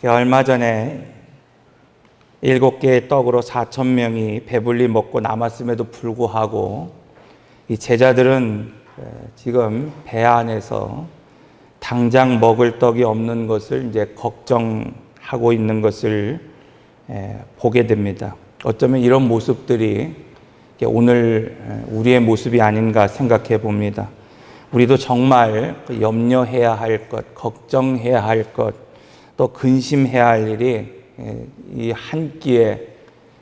얼마 전에 7개의 떡으로 4,000명이 배불리 먹고 남았음에도 불구하고 이 제자들은 지금 배 안에서 당장 먹을 떡이 없는 것을 이제 걱정하고 있는 것을 보게 됩니다. 어쩌면 이런 모습들이 오늘 우리의 모습이 아닌가 생각해 봅니다. 우리도 정말 염려해야 할 것, 걱정해야 할 것, 또 근심해야 할 일이 이 한 끼의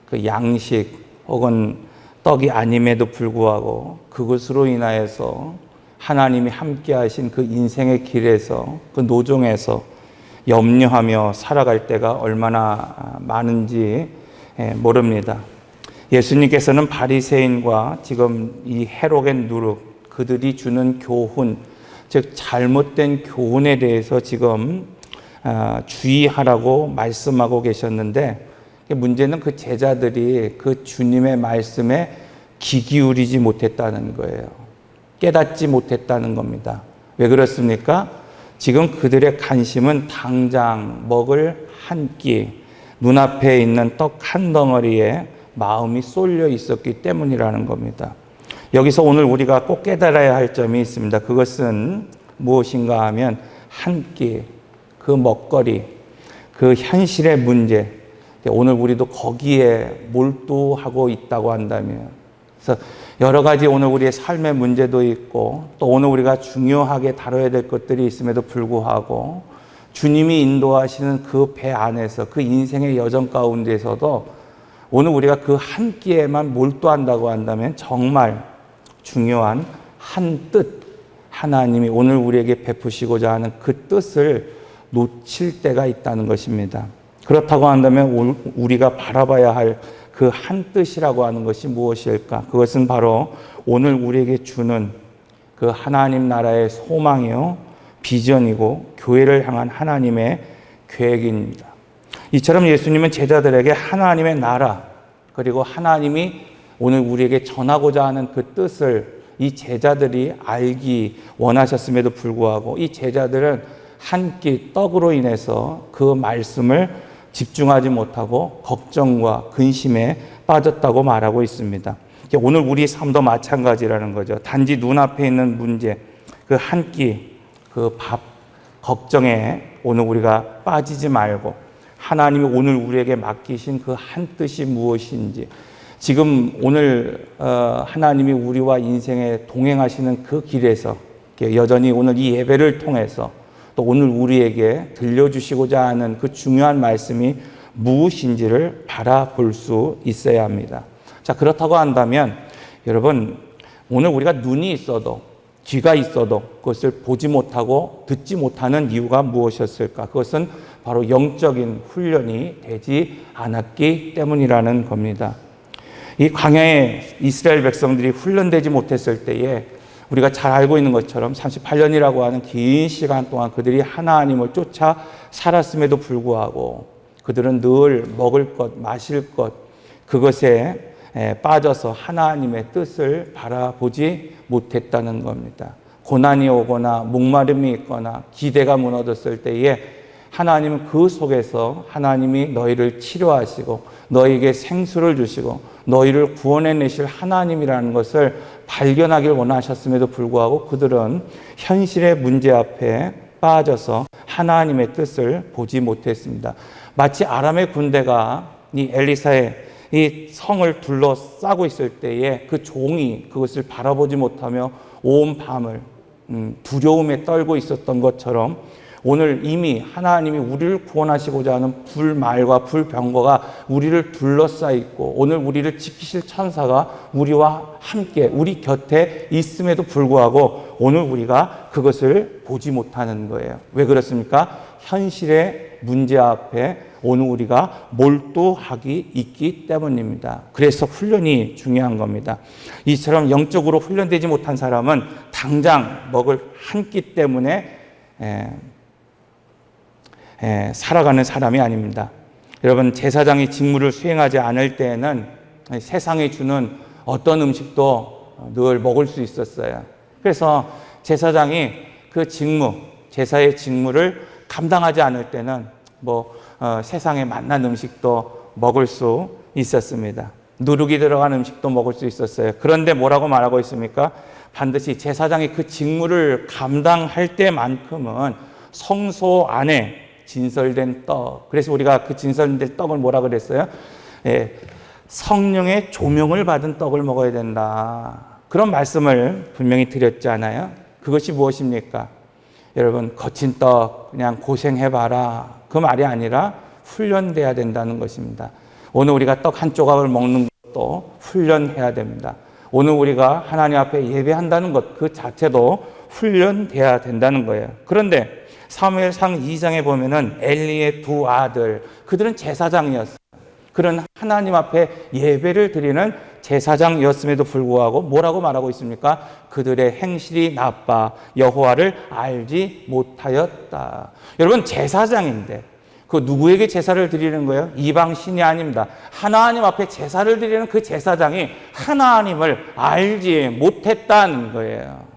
그 양식 혹은 떡이 아님에도 불구하고 그것으로 인하여서 하나님이 함께 하신 그 인생의 길에서 그 노정에서 염려하며 살아갈 때가 얼마나 많은지 모릅니다. 예수님께서는 바리새인과 지금 이 헤롯의 누룩, 그들이 주는 교훈, 즉 잘못된 교훈에 대해서 지금 주의하라고 말씀하고 계셨는데, 문제는 그 제자들이 그 주님의 말씀에 귀 기울이지 못했다는 거예요. 깨닫지 못했다는 겁니다. 왜 그렇습니까? 지금 그들의 관심은 당장 먹을 한 끼, 눈앞에 있는 떡 한 덩어리에 마음이 쏠려 있었기 때문이라는 겁니다. 여기서 오늘 우리가 꼭 깨달아야 할 점이 있습니다. 그것은 무엇인가 하면 한 끼, 그 먹거리, 그 현실의 문제, 오늘 우리도 거기에 몰두하고 있다고 한다면, 그래서 여러 가지 오늘 우리의 삶의 문제도 있고 또 오늘 우리가 중요하게 다뤄야 될 것들이 있음에도 불구하고 주님이 인도하시는 그 배 안에서 그 인생의 여정 가운데서도 오늘 우리가 그 한 끼에만 몰두한다고 한다면 정말 중요한 한 뜻, 하나님이 오늘 우리에게 베푸시고자 하는 그 뜻을 놓칠 때가 있다는 것입니다. 그렇다고 한다면 우리가 바라봐야 할 그 한 뜻이라고 하는 것이 무엇일까? 그것은 바로 오늘 우리에게 주는 그 하나님 나라의 소망이요, 비전이고 교회를 향한 하나님의 계획입니다. 이처럼 예수님은 제자들에게 하나님의 나라, 그리고 하나님이 오늘 우리에게 전하고자 하는 그 뜻을 이 제자들이 알기 원하셨음에도 불구하고 이 제자들은 한 끼 떡으로 인해서 그 말씀을 집중하지 못하고 걱정과 근심에 빠졌다고 말하고 있습니다. 오늘 우리 삶도 마찬가지라는 거죠. 단지 눈앞에 있는 문제, 그 한 끼, 그 밥, 걱정에 오늘 우리가 빠지지 말고 하나님이 오늘 우리에게 맡기신 그 한 뜻이 무엇인지, 지금 오늘 하나님이 우리와 인생에 동행하시는 그 길에서 여전히 오늘 이 예배를 통해서 또 오늘 우리에게 들려주시고자 하는 그 중요한 말씀이 무엇인지를 바라볼 수 있어야 합니다. 자, 그렇다고 한다면 여러분, 오늘 우리가 눈이 있어도 귀가 있어도 그것을 보지 못하고 듣지 못하는 이유가 무엇이었을까? 그것은 바로 영적인 훈련이 되지 않았기 때문이라는 겁니다. 이 광야에 이스라엘 백성들이 훈련되지 못했을 때에 우리가 잘 알고 있는 것처럼 38년이라고 하는 긴 시간 동안 그들이 하나님을 쫓아 살았음에도 불구하고 그들은 늘 먹을 것, 마실 것, 그것에 빠져서 하나님의 뜻을 바라보지 못했다는 겁니다. 고난이 오거나 목마름이 있거나 기대가 무너졌을 때에 하나님은 그 속에서 하나님이 너희를 치료하시고 너희에게 생수를 주시고 너희를 구원해내실 하나님이라는 것을 발견하길 원하셨음에도 불구하고 그들은 현실의 문제 앞에 빠져서 하나님의 뜻을 보지 못했습니다. 마치 아람의 군대가 이 엘리사의 이 성을 둘러싸고 있을 때에 그 종이 그것을 바라보지 못하며 온 밤을 두려움에 떨고 있었던 것처럼 오늘 이미 하나님이 우리를 구원하시고자 하는 불말과 불병거가 우리를 둘러싸 있고 오늘 우리를 지키실 천사가 우리와 함께 우리 곁에 있음에도 불구하고 오늘 우리가 그것을 보지 못하는 거예요. 왜 그렇습니까? 현실의 문제 앞에 오늘 우리가 몰두하기 있기 때문입니다. 그래서 훈련이 중요한 겁니다. 이처럼 영적으로 훈련되지 못한 사람은 당장 먹을 한 끼 때문에 살아가는 사람이 아닙니다. 여러분, 제사장이 직무를 수행하지 않을 때에는 세상이 주는 어떤 음식도 늘 먹을 수 있었어요. 그래서 제사장이 그 직무, 제사의 직무를 감당하지 않을 때는 세상에 맛난 음식도 먹을 수 있었습니다. 누룩이 들어간 음식도 먹을 수 있었어요. 그런데 뭐라고 말하고 있습니까? 반드시 제사장이 그 직무를 감당할 때만큼은 성소 안에 진설된 떡. 그래서 우리가 그 진설된 떡을 뭐라 그랬어요? 성령의 조명을 받은 떡을 먹어야 된다. 그런 말씀을 분명히 드렸잖아요. 그것이 무엇입니까? 여러분, 거친 떡 그냥 고생해봐라. 그 말이 아니라 훈련돼야 된다는 것입니다. 오늘 우리가 떡 한 조각을 먹는 것도 훈련해야 됩니다. 오늘 우리가 하나님 앞에 예배한다는 것 그 자체도 훈련돼야 된다는 거예요. 그런데 사무엘상 2장에 보면은 엘리의 두 아들, 그들은 제사장이었어요. 그런 하나님 앞에 예배를 드리는 제사장이었음에도 불구하고 뭐라고 말하고 있습니까? 그들의 행실이 나빠 여호와를 알지 못하였다. 여러분, 제사장인데 그 누구에게 제사를 드리는 거예요? 이방 신이 아닙니다. 하나님 앞에 제사를 드리는 그 제사장이 하나님을 알지 못했다는 거예요.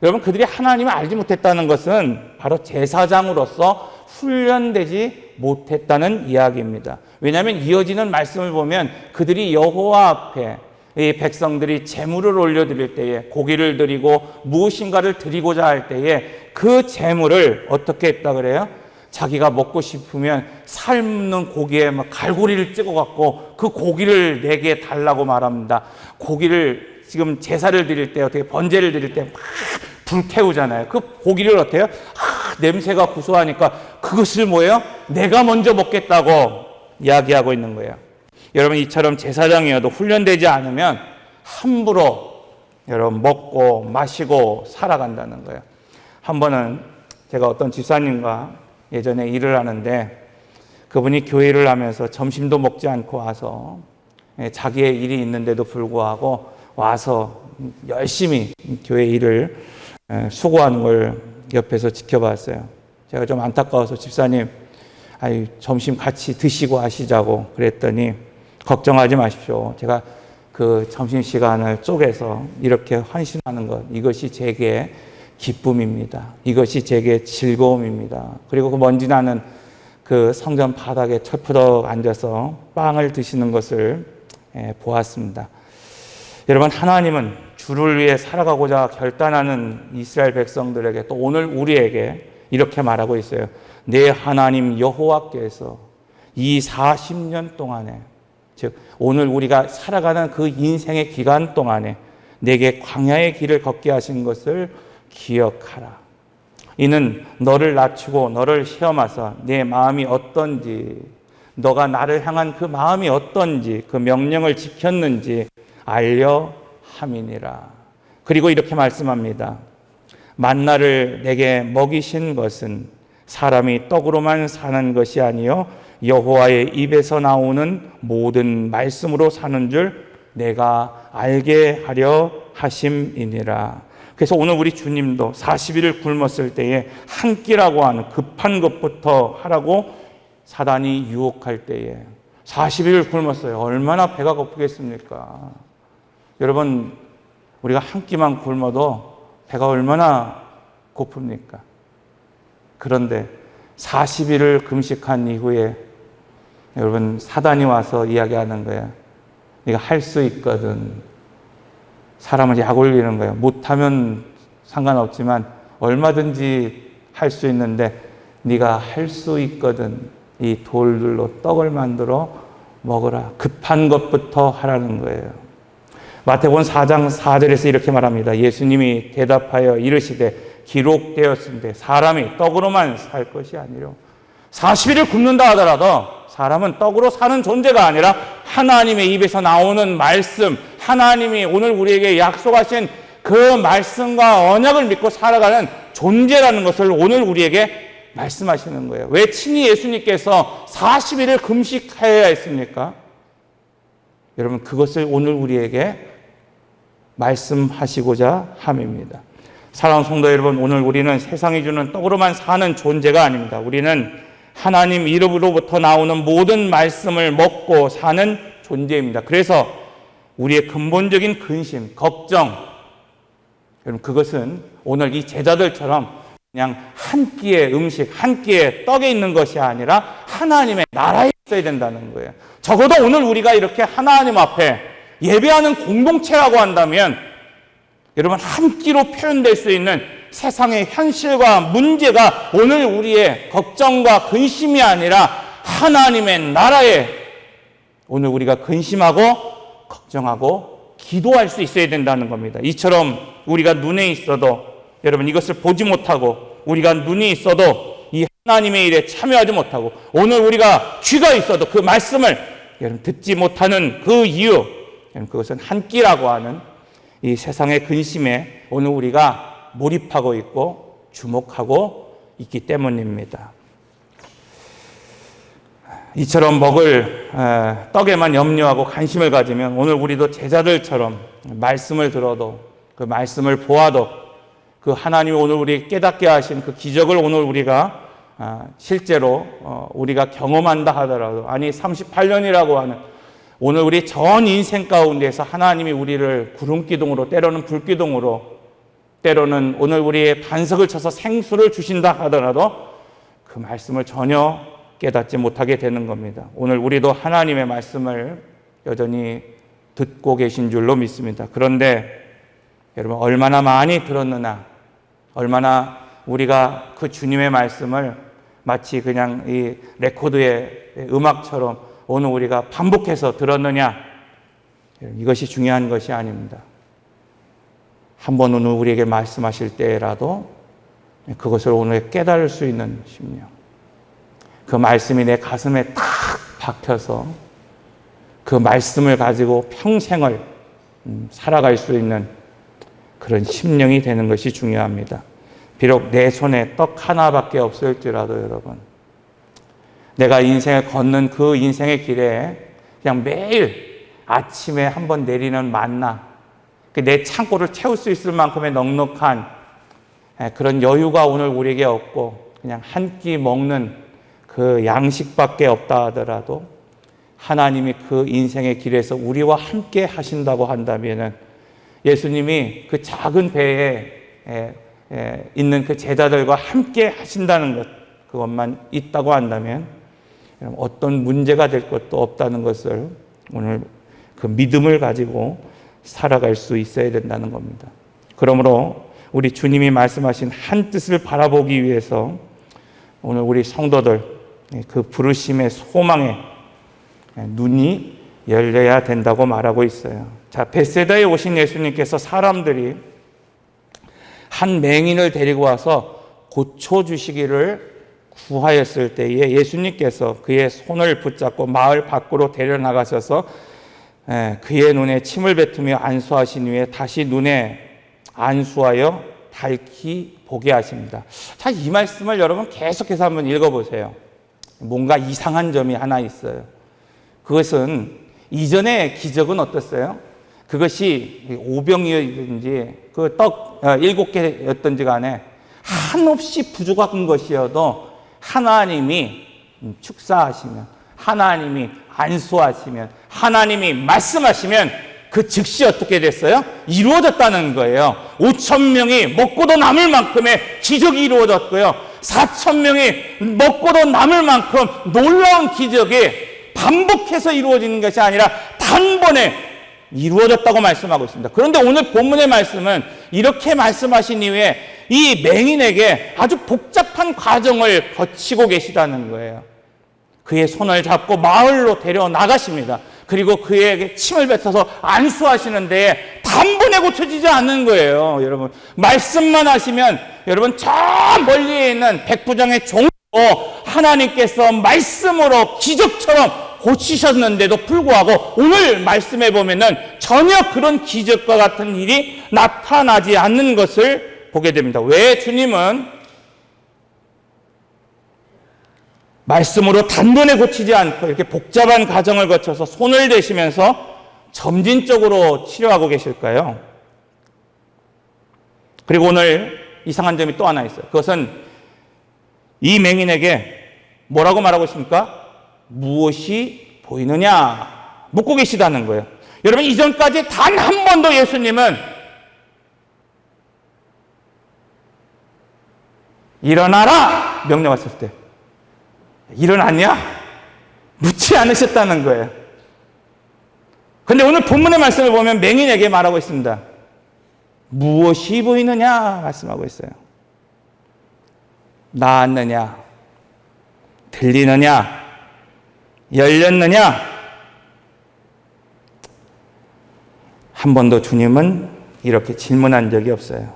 여러분, 그들이 하나님을 알지 못했다는 것은 바로 제사장으로서 훈련되지 못했다는 이야기입니다. 왜냐하면 이어지는 말씀을 보면 그들이 여호와 앞에 이 백성들이 제물을 올려드릴 때에 고기를 드리고 무엇인가를 드리고자 할 때에 그 제물을 어떻게 했다 그래요? 자기가 먹고 싶으면 삶는 고기에 막 갈고리를 찍어갖고 그 고기를 내게 달라고 말합니다. 고기를 지금 제사를 드릴 때 어떻게 번제를 드릴 때 막 불태우잖아요. 그 고기를 어때요? 냄새가 구수하니까 그것을 뭐예요? 내가 먼저 먹겠다고 이야기하고 있는 거예요. 여러분, 이처럼 제사장이어도 훈련되지 않으면 함부로 여러분 먹고 마시고 살아간다는 거예요. 한 번은 제가 어떤 집사님과 예전에 일을 하는데 그분이 교회를 하면서 점심도 먹지 않고 와서 자기의 일이 있는데도 불구하고 와서 열심히 교회 일을 수고하는 걸 옆에서 지켜봤어요. 제가 좀 안타까워서 집사님, 점심 같이 드시고 하시자고 그랬더니 걱정하지 마십시오. 제가 그 점심시간을 쪼개서 이렇게 헌신하는 것, 이것이 제게 기쁨입니다. 이것이 제게 즐거움입니다. 그리고 그 먼지 나는 그 성전 바닥에 철푸덕 앉아서 빵을 드시는 것을 보았습니다. 여러분, 하나님은 주를 위해 살아가고자 결단하는 이스라엘 백성들에게 또 오늘 우리에게 이렇게 말하고 있어요. 내 하나님 여호와께서 이 40년 동안에, 즉 오늘 우리가 살아가는 그 인생의 기간 동안에 내게 광야의 길을 걷게 하신 것을 기억하라. 이는 너를 낮추고 너를 시험하사 내 마음이 어떤지, 너가 나를 향한 그 마음이 어떤지, 그 명령을 지켰는지 알려 함이니라. 그리고 이렇게 말씀합니다. 만나를 내게 먹이신 것은 사람이 떡으로만 사는 것이 아니요 여호와의 입에서 나오는 모든 말씀으로 사는 줄 내가 알게 하려 하심이니라. 그래서 오늘 우리 주님도 40일을 굶었을 때에 한 끼라고 하는 급한 것부터 하라고 사단이 유혹할 때에 40일을 굶었어요. 얼마나 배가 고프겠습니까? 여러분, 우리가 한 끼만 굶어도 배가 얼마나 고픕니까? 그런데 40일을 금식한 이후에 여러분, 사단이 와서 이야기하는 거예요. 네가 할 수 있거든. 사람을 약 올리는 거예요. 못하면 상관없지만 얼마든지 할 수 있는데 네가 할 수 있거든. 이 돌들로 떡을 만들어 먹으라. 급한 것부터 하라는 거예요. 마태복음 4장 4절에서 이렇게 말합니다. 예수님이 대답하여 이르시되 기록되었은데 사람이 떡으로만 살 것이 아니요 40일을 굶는다 하더라도 사람은 떡으로 사는 존재가 아니라 하나님의 입에서 나오는 말씀, 하나님이 오늘 우리에게 약속하신 그 말씀과 언약을 믿고 살아가는 존재라는 것을 오늘 우리에게 말씀하시는 거예요. 왜 친히 예수님께서 40일을 금식해야 했습니까? 여러분, 그것을 오늘 우리에게 말씀하시고자 함입니다. 사랑하는 성도 여러분, 오늘 우리는 세상이 주는 떡으로만 사는 존재가 아닙니다. 우리는 하나님 이름으로부터 나오는 모든 말씀을 먹고 사는 존재입니다. 그래서 우리의 근본적인 근심, 걱정, 여러분, 그것은 오늘 이 제자들처럼 그냥 한 끼의 음식, 한 끼의 떡에 있는 것이 아니라 하나님의 나라에 있어야 된다는 거예요. 적어도 오늘 우리가 이렇게 하나님 앞에 예배하는 공동체라고 한다면 여러분 한 끼로 표현될 수 있는 세상의 현실과 문제가 오늘 우리의 걱정과 근심이 아니라 하나님의 나라에 오늘 우리가 근심하고 걱정하고 기도할 수 있어야 된다는 겁니다. 이처럼 우리가 눈에 있어도 여러분 이것을 보지 못하고 우리가 눈이 있어도 이 하나님의 일에 참여하지 못하고 오늘 우리가 귀가 있어도 그 말씀을 여러분 듣지 못하는 그 이유, 그것은 한 끼라고 하는 이 세상의 근심에 오늘 우리가 몰입하고 있고 주목하고 있기 때문입니다. 이처럼 먹을 떡에만 염려하고 관심을 가지면 오늘 우리도 제자들처럼 말씀을 들어도 그 말씀을 보아도 그 하나님이 오늘 우리 깨닫게 하신 그 기적을 오늘 우리가 실제로 우리가 경험한다 하더라도 아니 38년이라고 하는 오늘 우리 전 인생 가운데서 하나님이 우리를 구름기둥으로 때로는 불기둥으로 때로는 오늘 우리의 반석을 쳐서 생수를 주신다 하더라도 그 말씀을 전혀 깨닫지 못하게 되는 겁니다. 오늘 우리도 하나님의 말씀을 여전히 듣고 계신 줄로 믿습니다. 그런데 여러분 얼마나 많이 들었느냐, 얼마나 우리가 그 주님의 말씀을 마치 그냥 이 레코드의 음악처럼 오늘 우리가 반복해서 들었느냐, 이것이 중요한 것이 아닙니다. 한 번 오늘 우리에게 말씀하실 때라도 그것을 오늘 깨달을 수 있는 심령, 그 말씀이 내 가슴에 딱 박혀서 그 말씀을 가지고 평생을 살아갈 수 있는 그런 심령이 되는 것이 중요합니다. 비록 내 손에 떡 하나밖에 없을지라도 여러분, 내가 인생을 걷는 그 인생의 길에 그냥 매일 아침에 한번 내리는 만나, 내 창고를 채울 수 있을 만큼의 넉넉한 그런 여유가 오늘 우리에게 없고 그냥 한 끼 먹는 그 양식밖에 없다 하더라도 하나님이 그 인생의 길에서 우리와 함께 하신다고 한다면 예수님이 그 작은 배에 있는 그 제자들과 함께 하신다는 것, 그것만 있다고 한다면 어떤 문제가 될 것도 없다는 것을 오늘 그 믿음을 가지고 살아갈 수 있어야 된다는 겁니다. 그러므로 우리 주님이 말씀하신 한 뜻을 바라보기 위해서 오늘 우리 성도들 그 부르심의 소망에 눈이 열려야 된다고 말하고 있어요. 자, 벳세다에 오신 예수님께서 사람들이 한 맹인을 데리고 와서 고쳐주시기를 구하였을 때에 예수님께서 그의 손을 붙잡고 마을 밖으로 데려나가셔서 그의 눈에 침을 뱉으며 안수하신 후에 다시 눈에 안수하여 밝히 보게 하십니다. 자, 이 말씀을 여러분 계속해서 한번 읽어보세요. 뭔가 이상한 점이 하나 있어요. 그것은 이전의 기적은 어땠어요? 그것이 오병이든지 그 떡 7개였든지 간에 한없이 부족한 것이어도 하나님이 축사하시면, 하나님이 안수하시면, 하나님이 말씀하시면 그 즉시 어떻게 됐어요? 이루어졌다는 거예요. 5,000명이 먹고도 남을 만큼의 기적이 이루어졌고요. 4,000명이 먹고도 남을 만큼 놀라운 기적이 반복해서 이루어지는 것이 아니라 단번에 이루어졌다고 말씀하고 있습니다. 그런데 오늘 본문의 말씀은 이렇게 말씀하신 이후에 이 맹인에게 아주 복잡한 과정을 거치고 계시다는 거예요. 그의 손을 잡고 마을로 데려나가십니다. 그리고 그에게 침을 뱉어서 안수하시는 데에 단번에 고쳐지지 않는 거예요. 여러분, 말씀만 하시면 여러분 저 멀리에 있는 백부장의 종도 하나님께서 말씀으로 기적처럼 고치셨는데도 불구하고 오늘 말씀해 보면은 전혀 그런 기적과 같은 일이 나타나지 않는 것을 보게 됩니다. 왜 주님은 말씀으로 단번에 고치지 않고 이렇게 복잡한 과정을 거쳐서 손을 대시면서 점진적으로 치료하고 계실까요? 그리고 오늘 이상한 점이 또 하나 있어요. 그것은 이 맹인에게 뭐라고 말하고 있습니까? 무엇이 보이느냐 묻고 계시다는 거예요. 여러분, 이전까지 단 한 번도 예수님은 일어나라 명령하셨을 때 일어났냐? 묻지 않으셨다는 거예요. 그런데 오늘 본문의 말씀을 보면 맹인에게 말하고 있습니다. 무엇이 보이느냐 말씀하고 있어요. 나았느냐? 들리느냐? 열렸느냐? 한 번도 주님은 이렇게 질문한 적이 없어요.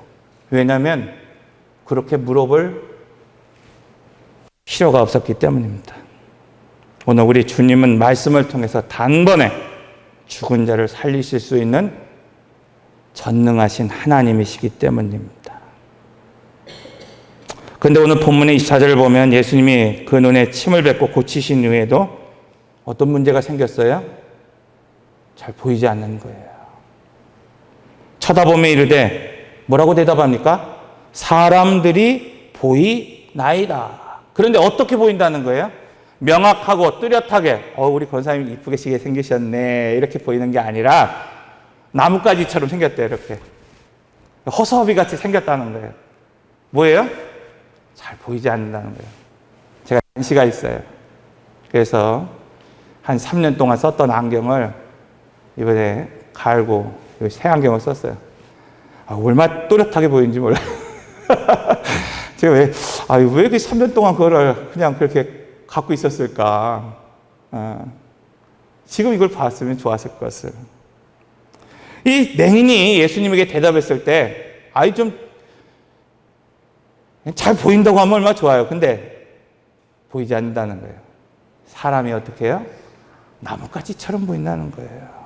왜냐하면 그렇게 물어볼 필요가 없었기 때문입니다. 오늘 우리 주님은 말씀을 통해서 단번에 죽은 자를 살리실 수 있는 전능하신 하나님이시기 때문입니다. 그런데 오늘 본문의 24절을 보면 예수님이 그 눈에 침을 뱉고 고치신 후에도 어떤 문제가 생겼어요? 잘 보이지 않는 거예요. 쳐다보며 이르되 뭐라고 대답합니까? 사람들이 보이나이다. 그런데 어떻게 보인다는 거예요? 명확하고 뚜렷하게 우리 권사님 이쁘게 생기셨네 이렇게 보이는 게 아니라 나뭇가지처럼 생겼대요. 이렇게 허수아비 같이 생겼다는 거예요. 뭐예요? 잘 보이지 않는다는 거예요. 제가 난시가 있어요. 그래서 한 3년 동안 썼던 안경을 이번에 갈고 새 안경을 썼어요. 얼마나 또렷하게 보이는지 몰라요. 제가 왜 이렇게 3년 동안 그거를 그냥 그렇게 갖고 있었을까? 지금 이걸 봤으면 좋았을 것을. 이 맹인이 예수님에게 대답했을 때, 좀 잘 보인다고 하면 얼마나 좋아요. 근데 보이지 않는다는 거예요. 사람이 어떻게 해요? 나뭇가지처럼 보인다는 거예요.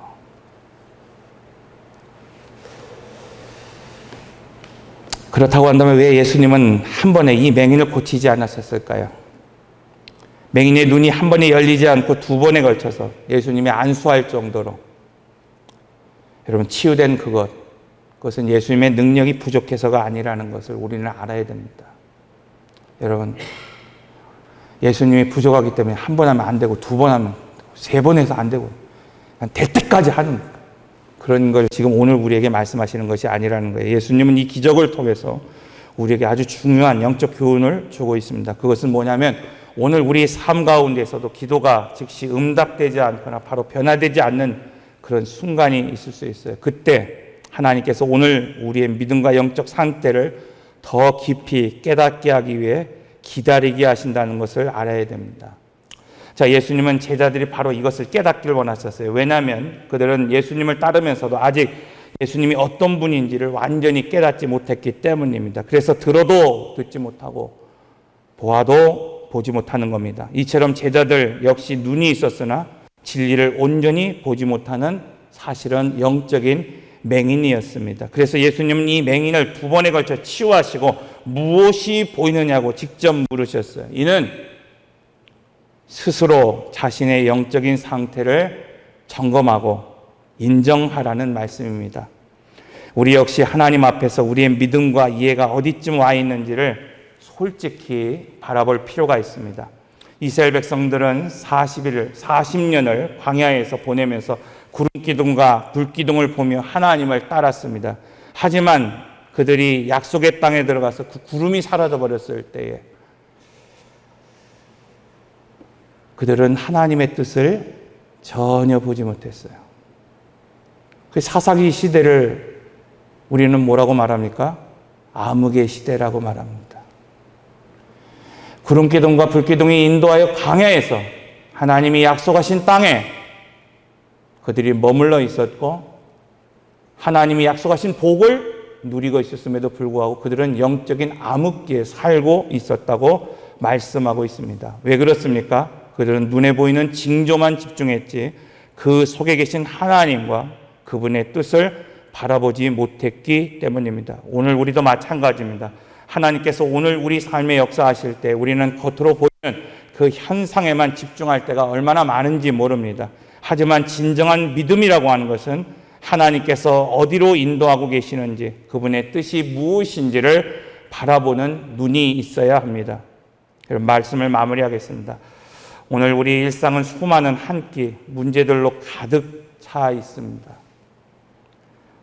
그렇다고 한다면 왜 예수님은 한 번에 이 맹인을 고치지 않았었을까요? 맹인의 눈이 한 번에 열리지 않고 두 번에 걸쳐서 예수님이 안수할 정도로 여러분 치유된 그것은 예수님의 능력이 부족해서가 아니라는 것을 우리는 알아야 됩니다. 여러분 예수님이 부족하기 때문에 한 번 하면 안 되고 두 번 하면 세 번 해서 안 되고 될 때까지 하는 그런 걸 지금 오늘 우리에게 말씀하시는 것이 아니라는 거예요. 예수님은 이 기적을 통해서 우리에게 아주 중요한 영적 교훈을 주고 있습니다. 그것은 뭐냐면 오늘 우리 삶 가운데서도 기도가 즉시 응답되지 않거나 바로 변화되지 않는 그런 순간이 있을 수 있어요. 그때 하나님께서 오늘 우리의 믿음과 영적 상태를 더 깊이 깨닫게 하기 위해 기다리게 하신다는 것을 알아야 됩니다. 자, 예수님은 제자들이 바로 이것을 깨닫기를 원하셨어요. 왜냐하면 그들은 예수님을 따르면서도 아직 예수님이 어떤 분인지를 완전히 깨닫지 못했기 때문입니다. 그래서 들어도 듣지 못하고 보아도 보지 못하는 겁니다. 이처럼 제자들 역시 눈이 있었으나 진리를 온전히 보지 못하는 사실은 영적인 맹인이었습니다. 그래서 예수님은 이 맹인을 두 번에 걸쳐 치유하시고 무엇이 보이느냐고 직접 물으셨어요. 이는 스스로 자신의 영적인 상태를 점검하고 인정하라는 말씀입니다. 우리 역시 하나님 앞에서 우리의 믿음과 이해가 어디쯤 와 있는지를 솔직히 바라볼 필요가 있습니다. 이스라엘 백성들은 40년을 광야에서 보내면서 구름기둥과 불기둥을 보며 하나님을 따랐습니다. 하지만 그들이 약속의 땅에 들어가서 그 구름이 사라져 버렸을 때에 그들은 하나님의 뜻을 전혀 보지 못했어요. 그 사사기 시대를 우리는 뭐라고 말합니까? 암흑의 시대라고 말합니다. 구름기둥과 불기둥이 인도하여 광야에서 하나님이 약속하신 땅에 그들이 머물러 있었고 하나님이 약속하신 복을 누리고 있었음에도 불구하고 그들은 영적인 암흑기에 살고 있었다고 말씀하고 있습니다. 왜 그렇습니까? 그들은 눈에 보이는 징조만 집중했지 그 속에 계신 하나님과 그분의 뜻을 바라보지 못했기 때문입니다. 오늘 우리도 마찬가지입니다. 하나님께서 오늘 우리 삶에 역사하실 때 우리는 겉으로 보이는 그 현상에만 집중할 때가 얼마나 많은지 모릅니다. 하지만 진정한 믿음이라고 하는 것은 하나님께서 어디로 인도하고 계시는지 그분의 뜻이 무엇인지를 바라보는 눈이 있어야 합니다. 그럼 말씀을 마무리하겠습니다. 오늘 우리 일상은 수많은 한 끼 문제들로 가득 차 있습니다.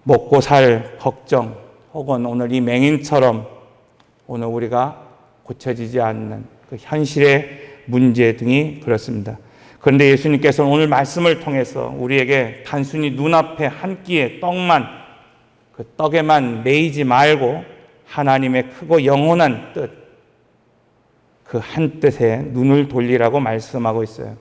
먹고 살 걱정 혹은 오늘 이 맹인처럼 오늘 우리가 고쳐지지 않는 그 현실의 문제 등이 그렇습니다. 그런데 예수님께서는 오늘 말씀을 통해서 우리에게 단순히 눈앞에 한 끼의 떡만, 그 떡에만 매이지 말고 하나님의 크고 영원한 뜻, 그 한 뜻에 눈을 돌리라고 말씀하고 있어요.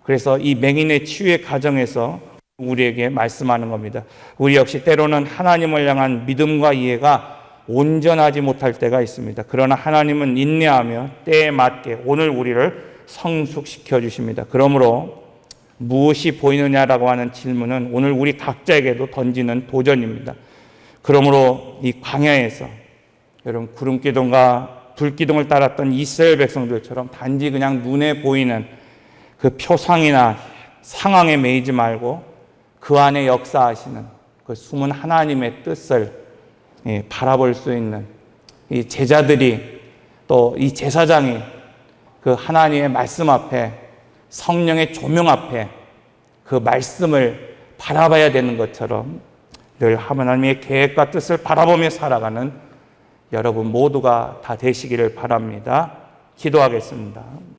그래서 이 맹인의 치유의 과정에서 우리에게 말씀하는 겁니다. 우리 역시 때로는 하나님을 향한 믿음과 이해가 온전하지 못할 때가 있습니다. 그러나 하나님은 인내하며 때에 맞게 오늘 우리를 성숙시켜 주십니다. 그러므로 무엇이 보이느냐라고 하는 질문은 오늘 우리 각자에게도 던지는 도전입니다. 그러므로 이 광야에서 여러분 구름기둥과 불기둥을 따랐던 이스라엘 백성들처럼 단지 그냥 눈에 보이는 그 표상이나 상황에 매이지 말고 그 안에 역사하시는 그 숨은 하나님의 뜻을 바라볼 수 있는 이 제자들이 또 이 제사장이 그 하나님의 말씀 앞에 성령의 조명 앞에 그 말씀을 바라봐야 되는 것처럼 늘 하나님의 계획과 뜻을 바라보며 살아가는 여러분 모두가 다 되시기를 바랍니다. 기도하겠습니다.